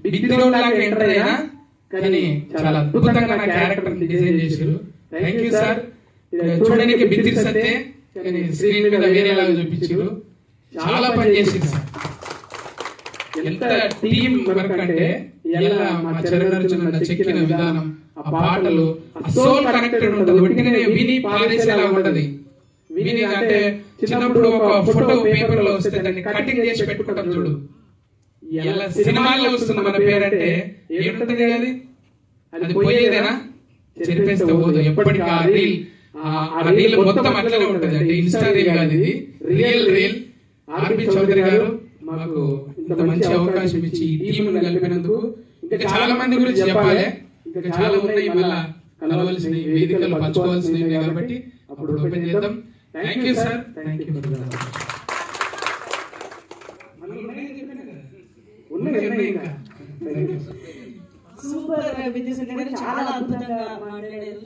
బిత్తిలో లాగా ఎంటర్ అయినా కానీ చాలా అద్భుతంగా నా క్యారెక్టర్ డిజైన్ చేశారు. Thank you sir. చూడడానికి బిత్తిరి సత్తే కానీ స్క్రీన్ మీద వేరేలాగా చూపించారు. చాలా పని చేసింది సార్. ఎంత టీం వర్క్ అంటే ఎలా మా చరణార్జున చెక్కిన విధానం, ఆ పాటలు, ఆ సోల్ కనెక్టెడ్ ఉంటది. ఒకటిగానే విని పాడేసేలా ఉంటది. విని అంటే చిన్నప్పుడు ఒక ఫోటో పేపర్ లో వస్తే దాన్ని కటింగ్ చేసి పెట్టుకుంటాం చూడు. ఎలా సినిమాల్లో వస్తుంది మన పేరంటే ఏముంటది అది, అది పోయేదేనా? చెరిపేస్తే పోదు. ఎప్పటికీ ఆ రీల్ మొత్తం అట్లనే ఉంటది. అంటే ఇన్స్టా రీల్ కాదు, ఇది రియల్ రీల్. ఆర్బి చౌదరి గారు మాకు ఇంత మంచి అవకాశం ఇచ్చి ఈ టీంను కలిపినందుకు, ఇంకా చాలా మంది గురించి చెప్పాలి, ఇంకా చాలా ఉన్నాయి, మళ్ళా కలవలసిన వేదికలు పంచుకోవాల్సినవి కాబట్టి అప్పుడు ఓపెన్ చేద్దాం. Thank you sir. Thank you. Super. చాలా అద్భుతంగా మాట్లాడారు.